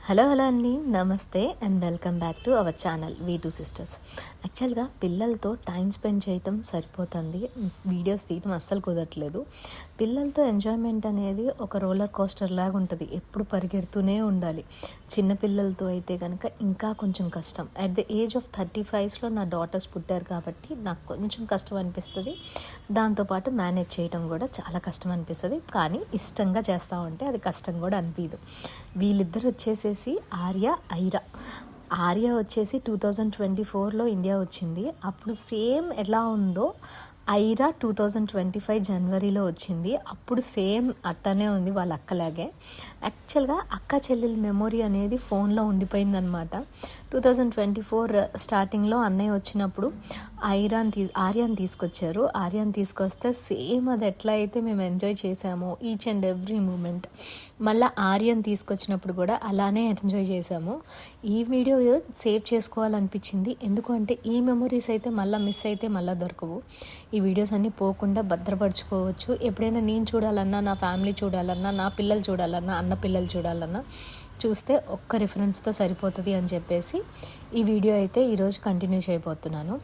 Hello అండి, నమస్తే and welcome back to our channel V2 sisters. యాక్చువల్గా పిల్లలతో టైం స్పెండ్ చేయటం సరిపోతుంది, వీడియోస్ తీయటం అస్సలు కుదరట్లేదు. పిల్లలతో ఎంజాయ్మెంట్ అనేది ఒక రోలర్ కోస్టర్ లాగా ఉంటుంది, ఎప్పుడు పరిగెడుతూనే ఉండాలి. చిన్న పిల్లలతో అయితే కనుక ఇంకా కొంచెం కష్టం. అట్ ద ఏజ్ ఆఫ్ 35లో నా డాటర్స్ పుట్టారు కాబట్టి నాకు కొంచెం కష్టం అనిపిస్తుంది. దాంతోపాటు మేనేజ్ చేయటం కూడా చాలా కష్టం అనిపిస్తుంది, కానీ ఇష్టంగా చేస్తూ ఉంటే అది కష్టం కూడా అనిపించదు. వీళ్ళిద్దరు వచ్చేసి ఆర్య వచ్చేసి 2024లో ఇండియా వచ్చింది. అప్పుడు సేమ్ ఎలా ఉందో ఐరా 2025 జనవరిలో వచ్చింది. అప్పుడు సేమ్ అట్టనే ఉంది, వాళ్ళ అక్కలాగే. యాక్చువల్గా అక్క చెల్లెల మెమొరీ అనేది ఫోన్లో ఉండిపోయిందనమాట. 2024 స్టార్టింగ్లో అన్నయ్య వచ్చినప్పుడు ఆర్యాన్ని తీసుకొచ్చారు. ఆర్యాన్ని తీసుకొస్తే సేమ్ అది ఎట్లా అయితే మేము ఎంజాయ్ చేసామో ఈచ్ అండ్ ఎవ్రీ మూమెంట్, మళ్ళీ ఆర్యాన్ని తీసుకొచ్చినప్పుడు కూడా అలానే ఎంజాయ్ చేసాము. ఈ వీడియో సేవ్ చేసుకోవాలనిపించింది, ఎందుకంటే ఈ మెమొరీస్ అయితే మళ్ళీ మిస్ అయితే మళ్ళీ దొరకవు. ఈ వీడియోస్ అన్నీ పోకుండా భద్రపరచుకోవచ్చు. ఎప్పుడైనా నేను చూడాలన్నా, నా ఫ్యామిలీ చూడాలన్నా, నా పిల్లలు చూడాలన్నా, అన్న పిల్లలు చూడాలన్నా చూస్తే ఒక్క రిఫరెన్స్తో సరిపోతుంది అని చెప్పేసి ఈ వీడియో అయితే ఈరోజు కంటిన్యూ చేయబోతున్నాను.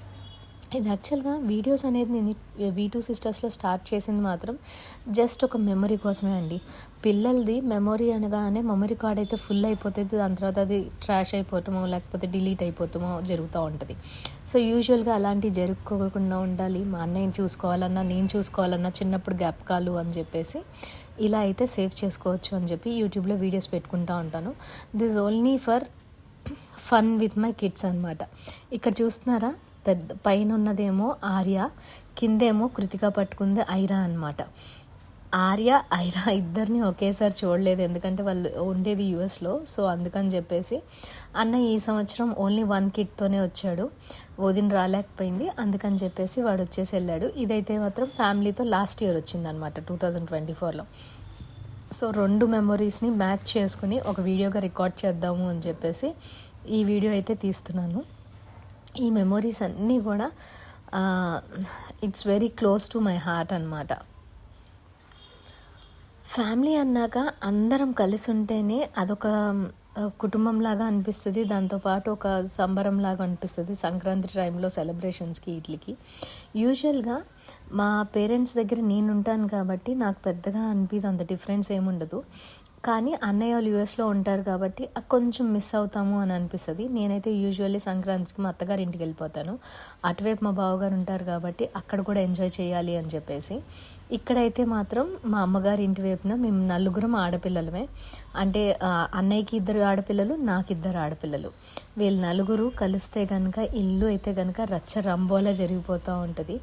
ఇది యాక్చువల్గా వీడియోస్ అనేది నేను V2 సిస్టర్స్లో స్టార్ట్ చేసింది మాత్రం జస్ట్ ఒక మెమరీ కోసమే అండి. పిల్లలది మెమొరీ అనగానే మెమరీ కార్డ్ అయితే ఫుల్ అయిపోతుంది, దాని తర్వాత అది ట్రాష్ అయిపోవటమో లేకపోతే డిలీట్ అయిపోతామో జరుగుతూ ఉంటుంది. సో యూజువల్గా అలాంటివి జరుపుకోకుండా ఉండాలి. మా అన్నయ్యని చూసుకోవాలన్నా, నేను చూసుకోవాలన్నా, చిన్నప్పుడు జ్ఞాపకాలు అని చెప్పేసి ఇలా అయితే సేవ్ చేసుకోవచ్చు అని చెప్పి యూట్యూబ్లో వీడియోస్ పెట్టుకుంటూ ఉంటాను. This only for fun with my kids అనమాట. ఇక్కడ చూస్తున్నారా, పెద్ద పైన ఉన్నదేమో ఆర్య, కిందేమో కృతిక పట్టుకుంది ఐరా అనమాట. ఐరా ఇద్దరిని ఒకేసారి చూడలేదు, ఎందుకంటే వాళ్ళు ఉండేది యుఎస్లో. సో అందుకని చెప్పేసి అన్న ఈ సంవత్సరం ఓన్లీ 1 కిడ్తోనే వచ్చాడు, వదిన రాలేకపోయింది, అందుకని చెప్పేసి వాడు వచ్చేసి వెళ్ళాడు. ఇదైతే మాత్రం ఫ్యామిలీతో లాస్ట్ ఇయర్ వచ్చిందనమాట 2024లో. సో 2 మెమొరీస్ని మ్యాచ్ చేసుకుని ఒక వీడియోగా రికార్డ్ చేద్దాము అని చెప్పేసి ఈ వీడియో అయితే తీస్తున్నాను. ఈ మెమొరీస్ అన్నీ కూడా it's very close to my heart అనమాట. ఫ్యామిలీ అన్నాక అందరం కలిసి ఉంటేనే అదొక కుటుంబంలాగా అనిపిస్తుంది, దాంతోపాటు ఒక సంబరంలాగా అనిపిస్తుంది. సంక్రాంతి టైంలో సెలబ్రేషన్స్కి వీటికి యూజువల్గా మా పేరెంట్స్ దగ్గర నేను ఉంటాను కాబట్టి నాకు పెద్దగా అనిపిదు, అంత డిఫరెన్స్ ఏముండదు. కానీ అన్నయ్య వాళ్ళు యూఎస్లో ఉంటారు కాబట్టి కొంచెం మిస్ అవుతాము అని అనిపిస్తుంది. నేనైతే యూజువల్లీ సంక్రాంతికి మా అత్తగారి ఇంటికి వెళ్ళిపోతాను, అటువైపు మా బావగారు ఉంటారు కాబట్టి అక్కడ కూడా ఎంజాయ్ చేయాలి అని చెప్పేసి. ఇక్కడైతే మాత్రం మా అమ్మగారి ఇంటి వైపున మేము 4 ఆడపిల్లలమే. అంటే అన్నయ్యకి 2 ఆడపిల్లలు, నాకు 2 ఆడపిల్లలు. వీళ్ళు 4 కలిస్తే కనుక ఇల్లు అయితే కనుక రచ్చ రంబోలా జరిగిపోతూ ఉంటుంది.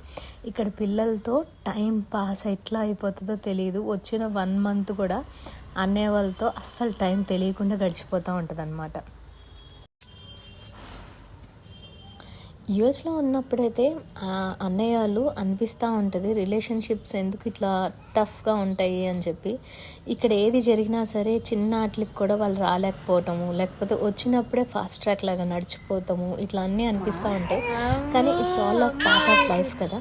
ఇక్కడ పిల్లలతో టైం పాస్ ఎట్లా అయిపోతుందో తెలియదు. వచ్చిన 1 మంత్ కూడా అన్నయ్య వాళ్ళతో అస్సలు టైం తెలియకుండా గడిచిపోతూ ఉంటుంది అన్నమాట. యుఎస్లో ఉన్నప్పుడైతే అన్నయ్య వాళ్ళు అనిపిస్తూ ఉంటుంది రిలేషన్షిప్స్ ఎందుకు ఇట్లా టఫ్గా ఉంటాయి అని చెప్పి. ఇక్కడ ఏది జరిగినా సరే చిన్న వాటికి కూడా వాళ్ళు రాలేకపోవటము, లేకపోతే వచ్చినప్పుడే ఫాస్ట్ ట్రాక్ లాగా నడిచిపోతాము, ఇట్లా అన్నీ అనిపిస్తూ ఉంటాయి. కానీ it's all of part of life కదా.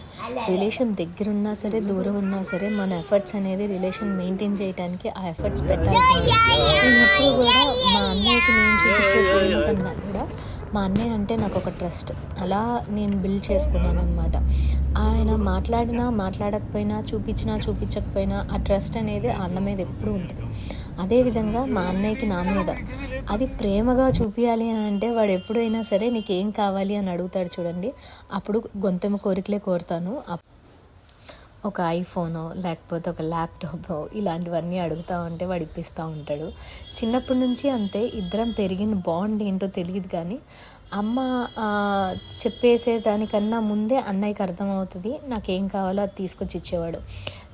రిలేషన్ దగ్గర ఉన్నా సరే దూరం ఉన్నా సరే మన ఎఫర్ట్స్ అనేది రిలేషన్ మెయింటైన్ చేయడానికి ఆ ఎఫర్ట్స్ పెట్టాల్సింది. నేను ఎప్పుడు కూడా మా అన్నయ్యకి నేను చూపించే ప్రేమ కన్నా కూడా మా అన్నయ్య అంటే నాకు ఒక ట్రస్ట్, అలా నేను బిల్డ్ చేసుకున్నాను అనమాట. ఆయన మాట్లాడినా మాట్లాడకపోయినా, చూపించకపోయినా ఆ ట్రస్ట్ అనేది ఆ అన్న మీద ఎప్పుడూ ఉంటుంది. అదేవిధంగా మా అన్నయ్యకి నా మీద అది ప్రేమగా చూపించాలి అని అంటే వాడు ఎప్పుడైనా సరే నీకేం కావాలి అని అడుగుతాడు చూడండి, అప్పుడు గొంతెమ్మ కోరికలే కోరుతాను. ఒక ఐఫోనో లేకపోతే ఒక ల్యాప్టాపో ఇలాంటివన్నీ అడుగుతూ ఉంటే వాడు ఇప్పిస్తూ ఉంటాడు. చిన్నప్పటి నుంచి అంతే, ఇద్దరం పెరిగిన బాండ్ ఏంటో తెలియదు, కానీ అమ్మ చెప్పేసేదానికన్నా ముందే అన్నయ్యకి అర్థమవుతుంది నాకేం కావాలో అది తీసుకొచ్చి ఇచ్చేవాడు.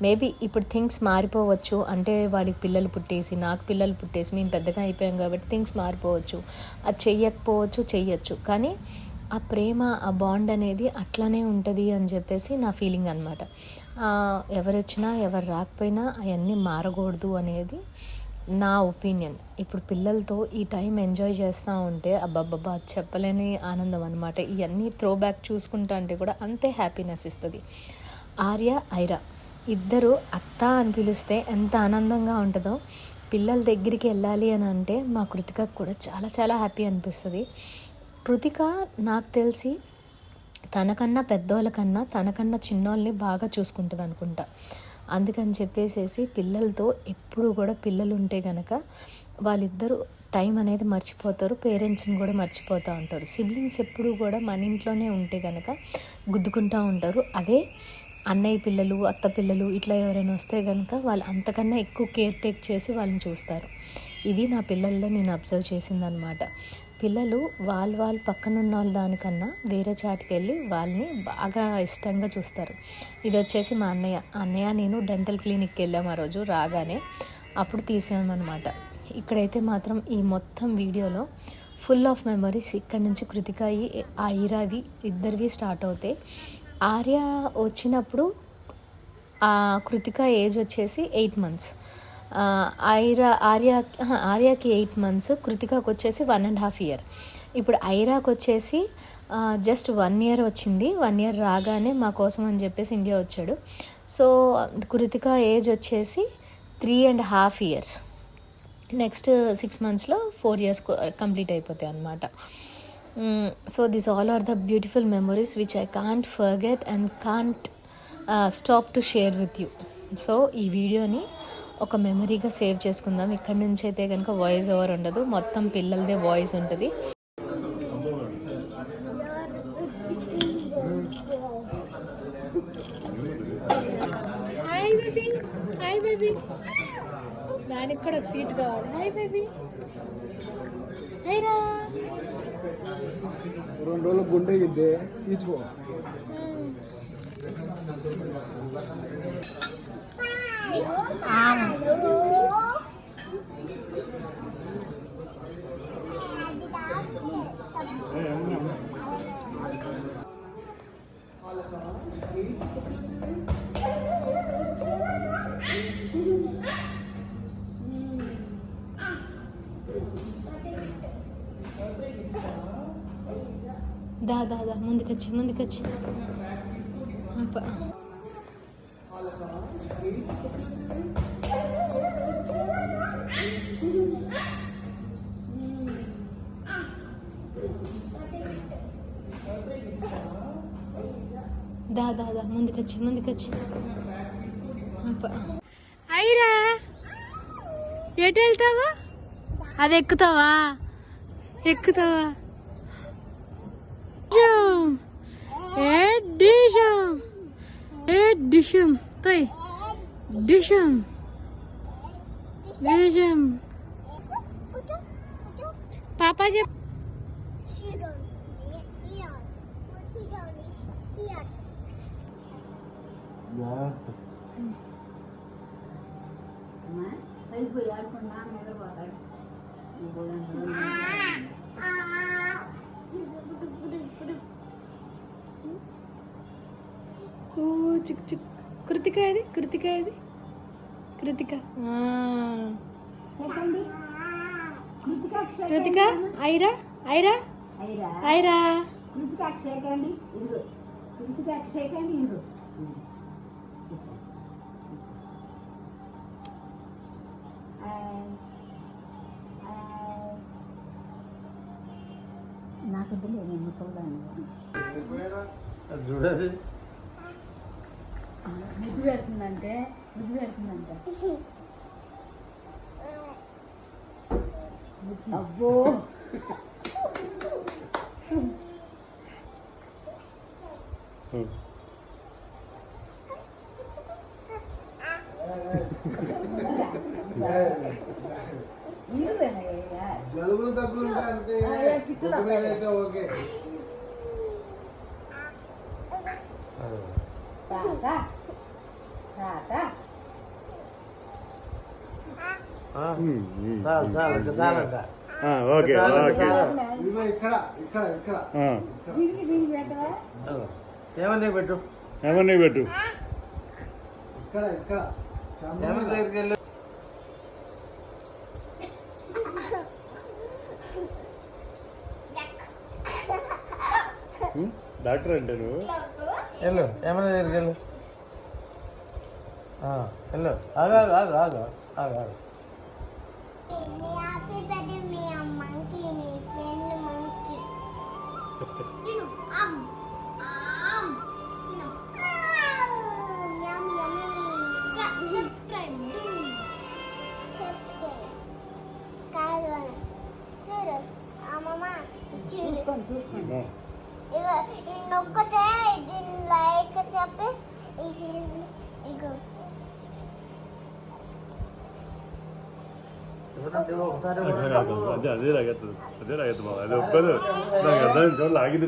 మేబీ ఇప్పుడు థింగ్స్ మారిపోవచ్చు, అంటే వాడికి పిల్లలు పుట్టేసి నాకు పిల్లలు పుట్టేసి మేము పెద్దగా అయిపోయాం కాబట్టి థింగ్స్ మారిపోవచ్చు, అది చెయ్యచ్చు, కానీ ఆ ప్రేమ, ఆ బాండ్ అనేది అట్లానే ఉంటుంది అని చెప్పేసి నా ఫీలింగ్ అనమాట. ఎవరు వచ్చినా ఎవరు రాకపోయినా అవన్నీ మారకూడదు అనేది నా ఒపీనియన్. ఇప్పుడు పిల్లలతో ఈ టైం ఎంజాయ్ చేస్తూ ఉంటే అబ్బబ్బబ్బా చెప్పలేని ఆనందం అనమాట. ఇవన్నీ త్రో బ్యాక్ చూసుకుంటా అంటే కూడా అంతే హ్యాపీనెస్ ఇస్తుంది. ఐరా ఇద్దరు అత్త అని పిలిస్తే ఎంత ఆనందంగా ఉంటుందో పిల్లల దగ్గరికి వెళ్ళాలి అని అంటే మా కృతికకు కూడా చాలా చాలా హ్యాపీ అనిపిస్తుంది. కృతిక నాకు తెలిసి తనకన్నా పెద్దోళ్ళకన్నా తనకన్నా చిన్నోళ్ళని బాగా చూసుకుంటుంది అనుకుంటా. అందుకని చెప్పేసేసి పిల్లలతో ఎప్పుడు కూడా పిల్లలు ఉంటే కనుక వాళ్ళిద్దరూ టైం అనేది మర్చిపోతారు, పేరెంట్స్ని కూడా మర్చిపోతూ ఉంటారు. సిబ్లింగ్స్ ఎప్పుడు కూడా మన ఇంట్లోనే ఉంటే కనుక గుద్దుకుంటూ ఉంటారు. అదే అన్నయ్య పిల్లలు, అత్త పిల్లలు ఇట్లా ఎవరైనా వస్తే కనుక వాళ్ళు అంతకన్నా ఎక్కువ కేర్ టేక్ చేసి వాళ్ళని చూస్తారు. ఇది నా పిల్లల్లో నేను అబ్జర్వ్ చేసిందనమాట. పిల్లలు వాళ్ళు పక్కన ఉన్న వాళ్ళ దానికన్నా వేరే చాటుకి వెళ్ళి వాళ్ళని బాగా ఇష్టంగా చూస్తారు. ఇది వచ్చేసి మా అన్నయ్య నేను డెంటల్ క్లినిక్కి వెళ్ళాము ఆ రోజు రాగానే, అప్పుడు తీసామన్నమాట. ఇక్కడైతే మాత్రం ఈ మొత్తం వీడియోలో ఫుల్ ఆఫ్ మెమరీస్. ఇక్కడ నుంచి కృతిక ఐరావి ఇద్దరివి స్టార్ట్ అవుతాయి. ఆర్య వచ్చినప్పుడు కృతిక ఏజ్ వచ్చేసి 8 months, ఆర్యాకి 8 months, కృతికకు వచ్చేసి 1.5 years. ఇప్పుడు ఐరాకి వచ్చేసి జస్ట్ 1 year వచ్చింది. 1 year రాగానే మా కోసం అని చెప్పేసి ఇండియా వచ్చాడు. సో కృతిక ఏజ్ వచ్చేసి 3.5 years. నెక్స్ట్ 6 monthsలో 4 years కంప్లీట్ అయిపోతాయి అన్నమాట. So this all are the beautiful memories which I can't forget and can't stop to share with you. సో ఈ వీడియోని ఒక మెమరీగా సేవ్ చేసుకుందాం. ఇక్కడ నుంచి అయితే కనుక వాయిస్ ఓవర్ ఉండదు, మొత్తం పిల్లలదే వాయిస్ ఉంటుంది. హాయ్ బేబీ, దానికి కూడా ఒక సీట్ కావాలి. Hi baby, హైరా. 2 రోజులు గుండె ఇద్దే తీసుకో. దా ముందుకొచ్చి దా ముందుకొచ్చి అయిరా. ఎటు వెళ్తావా? అది ఎక్కుతావా? పాపా చెప్. కృతిక ఐరా నాకు చూడాలి. ముద్దు పెడుతుందంటే అబ్బో. జలుబులు తగ్గులు అంటే ఓకే. ఏమన్నా పెట్టు దగ్గరికి వెళ్ళు. డాక్టర్ అంటే నువ్వు వెళ్ళు, ఏమన్నా దగ్గరికి వెళ్ళు. వెళ్ళు, ఆగు. Happy birthday, me a monkey, me friend monkey. You know, you know, yum, yummy. Subscribe, subscribe. Karan, చూడు అమ్మమ్మ చూడు ఇగో ఈ నొక్కతే దీని లైక్ చెప్పి ఇగో అదే లాగేస్తుంది బాబు అది ఒక్కదు నాకు అర్థం లాగింది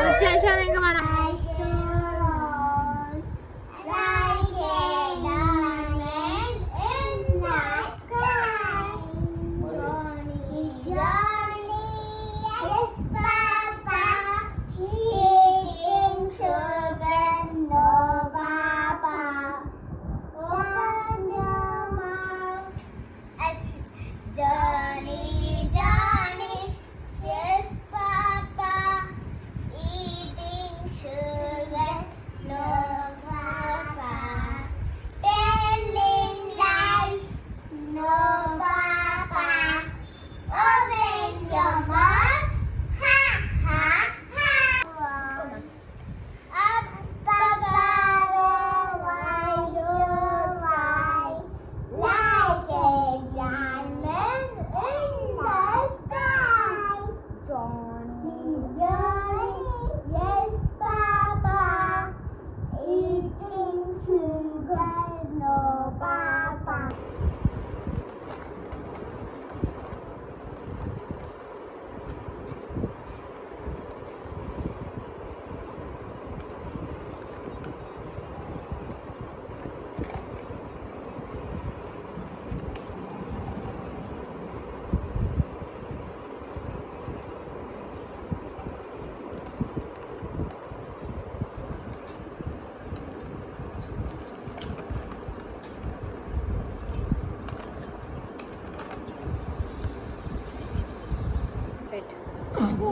వచ్చేసాం ఇంకా మనం Johnny, Johnny, yes, Papa, eating sugar, no, Papa, telling lies, no, Papa, open your mouth, ha, ha, ha. Up, Papa, why do I like a diamond in the sky? Johnny, Johnny, yes, Papa, eating sugar, no, Papa.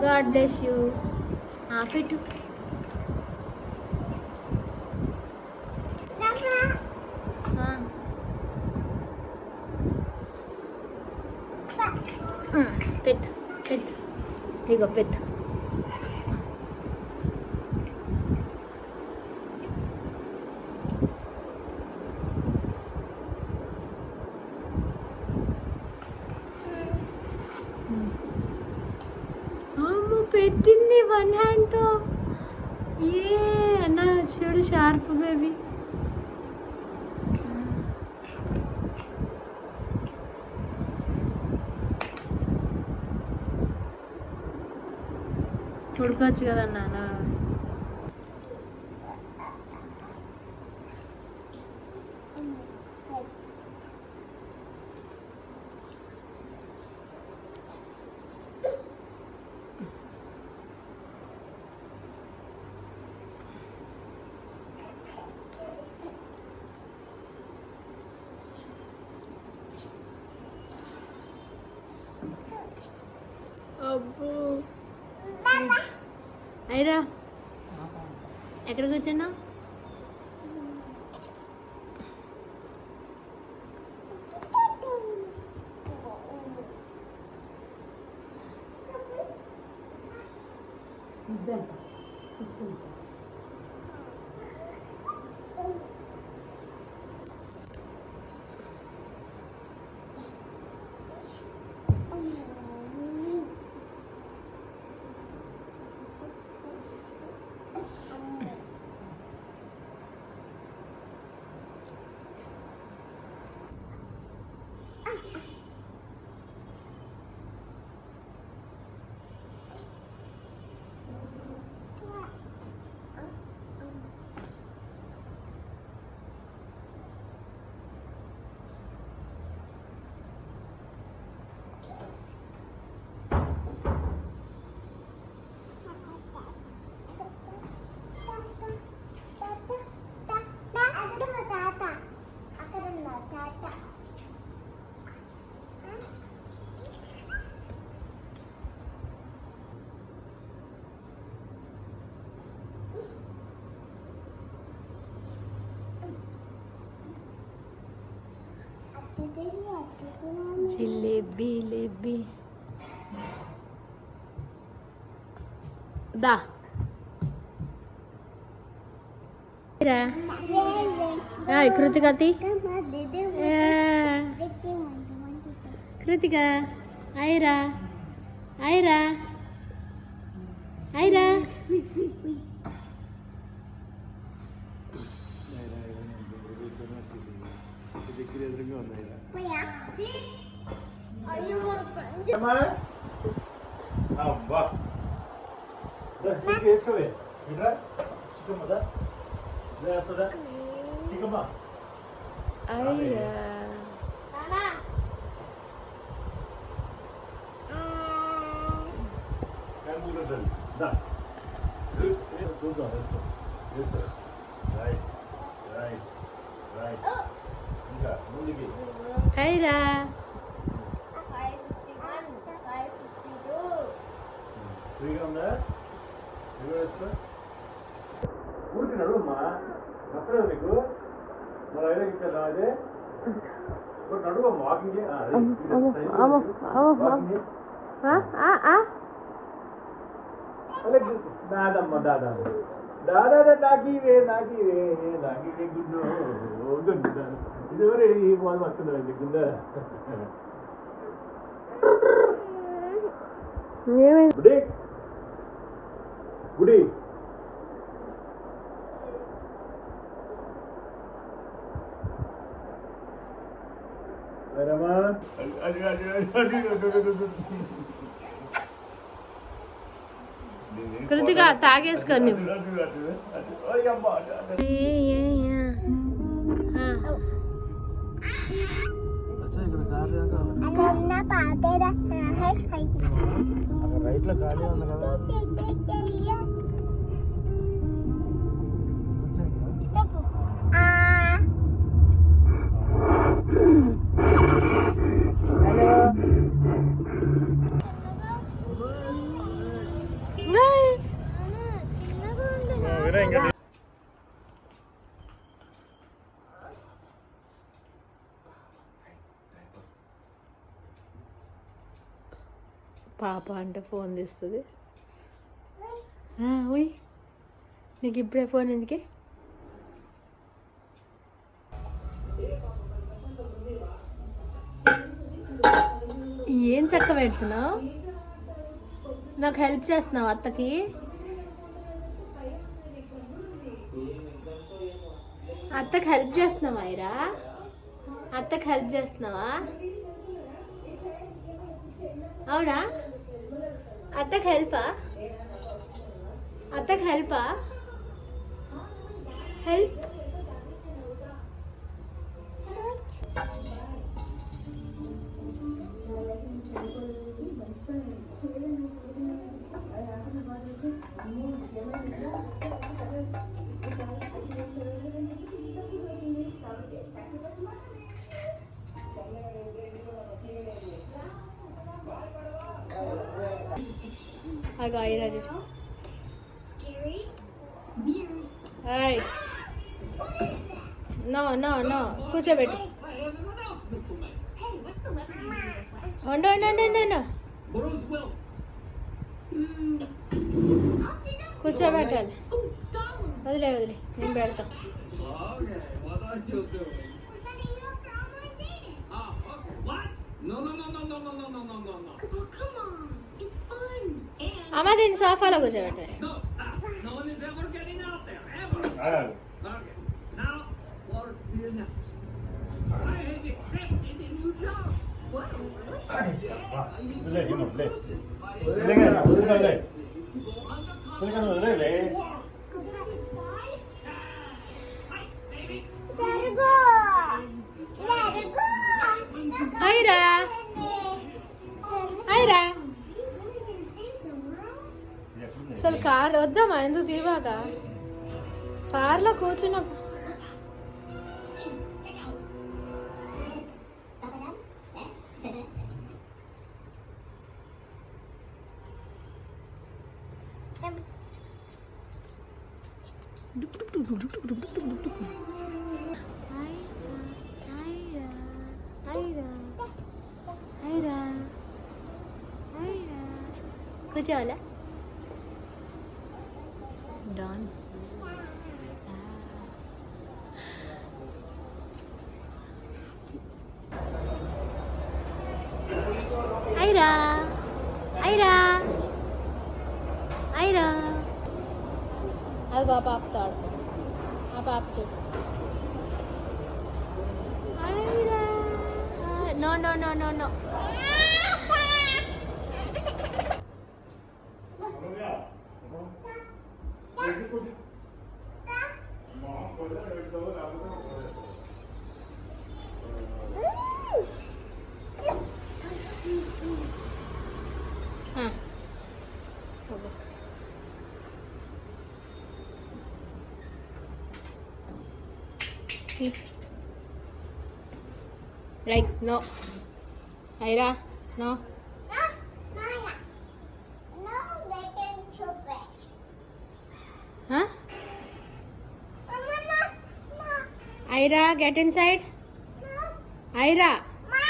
God bless you పెట్టు ఆ. పెట్టు పెట్టు ఇగో పెట్టు అమ్మ పెట్టింది one హ్యాండ్తో ఏ అన్న చూడు షార్ప్ బేబీ ఉడకొచ్చు కదన్నా అలా అబ్బో అయిరా ఎక్కడికి వచ్చాను జిలేబీ లేబీ దా కృతికతి కృతిక ఐరా ఐరా ఐరా అబ్బా వేసుకోవే ఇట్రా చిక్కమ్మదా వేస్తుందా చిక్కమ్మ ఐరా చూద్దాం వేసుకో రైట్ రైట్ రైట్ ఇంకా ముందుకి ఐరా ఫ్రీగా ఉందా ఫ్రీగా వేసుకో ఊరికి నడువమ్మా నచ్చలేదు మీకు మరి అయినా ఇక్కడ అదే నడువమ్మా వాకింగ్ దాదమ్మ దాదా దాదా నాకివే నాకివే నాకివే గుడ్డు ఇదివరే ఈ వాళ్ళు వస్తున్నారండి గుండా గుడి గుడి రమా కృతిక తాగేసుకోండి రైట్ లో ఖాళీ ఉంది కదా పాప అంటే ఫోన్ తీస్తుంది ఉయ్ నీకు ఇప్పుడే ఫోన్ ఎందుకే ఏం చక్క పెడుతున్నావు నాకు హెల్ప్ చేస్తున్నావు అత్తకి అత్తకి హెల్ప్ చేస్తున్నావా ఐరా అత్తకి హెల్ప్ చేస్తున్నావా అవునా అత్తకి హెల్పా అత్తకి హెల్పా హెల్ప్ అగో ఐరాజు హాయ్ నో నో నో కూర్చోబెట్టు ఉండు ఉండు ఉండు ఉండు కూర్చోబెట్టాలి వదిలే వదిలే నేను పెడతా అమ్మ దీన్ని సోఫాలో కూర్చోబెట్టాలి ఐరా ఐరా అసలు కార్ వద్దామా ఎందుకు తీవాగా కార్లో కూర్చున్నప్పుడు కూర్చోవాలా డాన్ ఐరా ఐరా ఐరా అదిగో ఆ పాపతో ఆడుకో ఆ పాప చూడు Ira no no no no no Like no, Ira, no. Maya. No, they can chop it. Huh? Mama, no. No. Ira, get inside. No. Ira, Ma.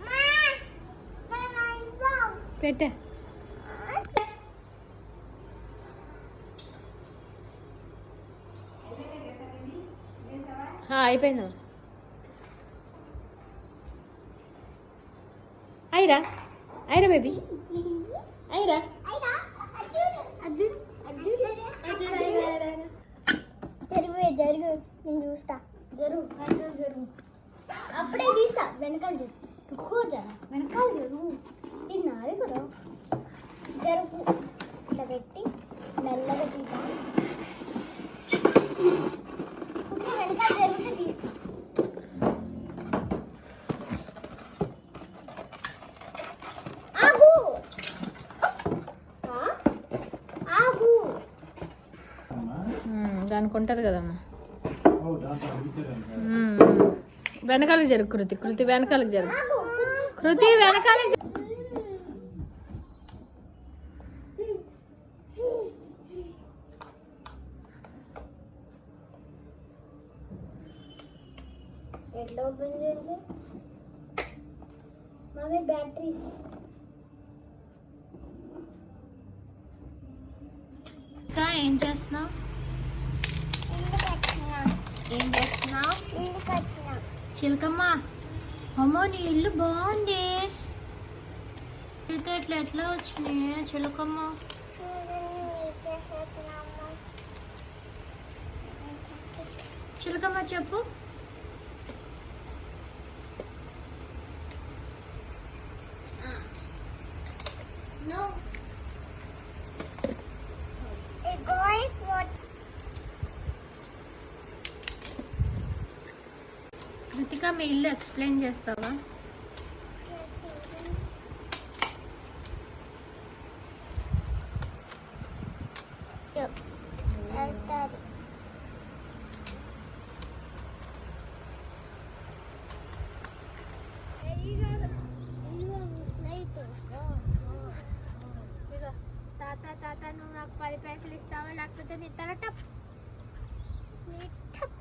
Ma. My dog. పెట్టే అయిపోయిందా Aira Aira baby Aira Ira. Arjun. జరుగు నేను చూస్తా జరుగు అప్పుడే తీస్తా వెనకాల జరుగు వెనకాల జరుగు ఇది నాది కూడా జరుగు ఇట్లా పెట్టి మెల్లగా తీస్తా వెనకాల జరిగితే తీస్తా ఆగు ఆగు దానికి ఉంటుంది కదమ్మా వెనకాలకి జరుగు కృతి వెనకాలకి జరుగు కృతి వెనకాలకి ఎట్లా ఓపెన్ చేయాలి మమ్మీ బ్యాటరీస్ ఇంకా ఏం చేస్తున్నావు ఏం చేస్తున్నావు ఇల్లు కట్టినా చిలకమ్మ అమ్మో నీ ఇల్లు బాగుంది ఇట్లా ఎట్లా వచ్చినాయి చిలకమ్మ చిలకమ్మ చెప్పు No. A guy what? Krittika మీ ఇల్లు ఎక్స్ప్లెయిన్ చేస్తావా తాత నువ్వు నాకు 10 పైసలు ఇస్తావా లేకపోతే నీ తల టప్ నీ టప్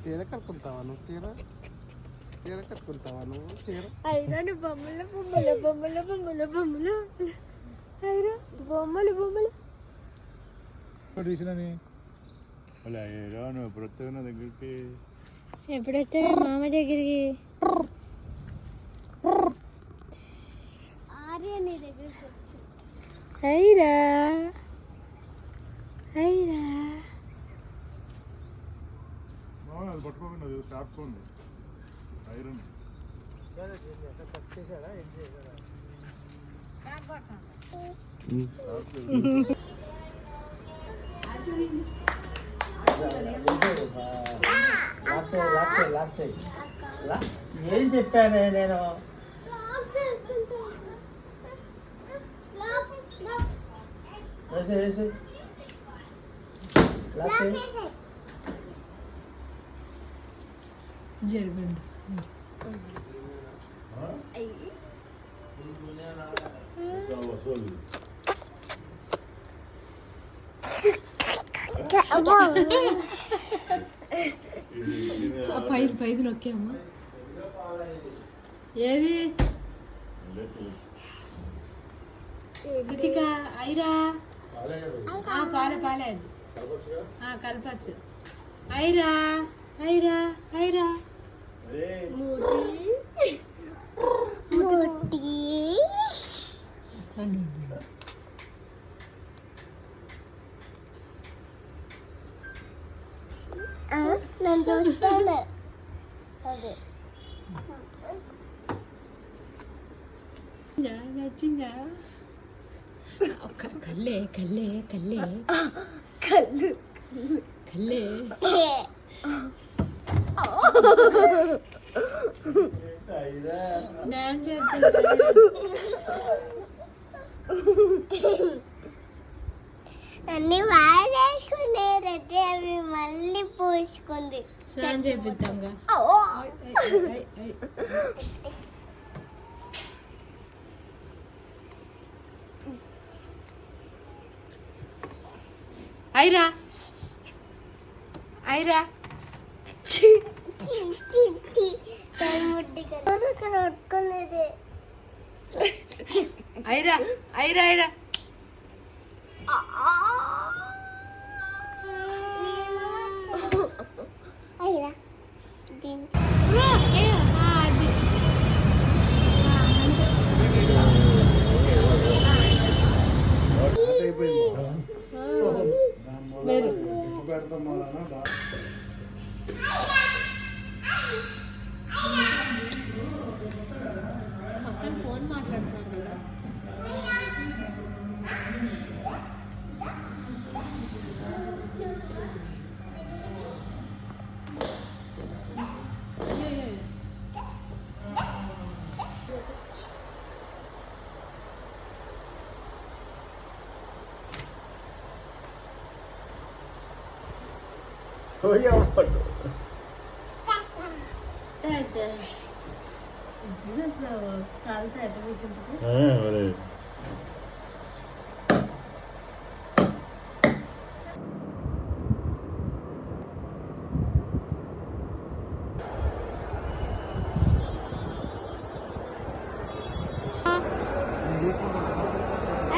తీర కట్టుకుంటావా నువ్వు తీర కట్టుకుంటావా నువ్వు తీర అయినా నువ్వు బొమ్మలు అయినా బొమ్మలు తీసినని అలా రాను ప్రత్యేక దగ్గరికి ఎప్పుడైతే మామ దగ్గరికి ఆర్య నీ దగ్గరికి అయిరా అది పట్టుకోకుండా షార్ప్ ఉంది ఐరన్ సరే కట్ చేశారా ఏం చేశారా లాక్ చేయి ఏం చెప్పానే నేను వేసి లాక్ చేయి జరగండి వసూలు పైది నొక్కామా ఏది రితిక ఐరా పాలే అది కలపచ్చు ఐరా ఐరా ఐరా నేను చూస్తాను అదే నచ్చిందా ఒక్క కల్లే కల్లే కల్లే కళ్ళు కల్లే డాన్స్ చేస్తుంది అన్ని వాడేసుకునేదైతే అవి మళ్ళీ పూసుకుంది స్నానం చేపిద్దాంగా ఐరా ఐరా కొట్టుకునేది ఐరా ఐరా ఐరా అయ్యా పెడతాం వలన పక్కన ఫోన్ మాట్లాడుతున్నారు కదా చూడు అసలు కాలుతో ఎట్లా వేసి ఉంటుంది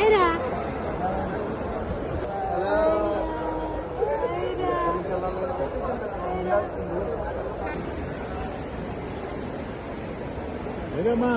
ఐరా ఏదమ్మా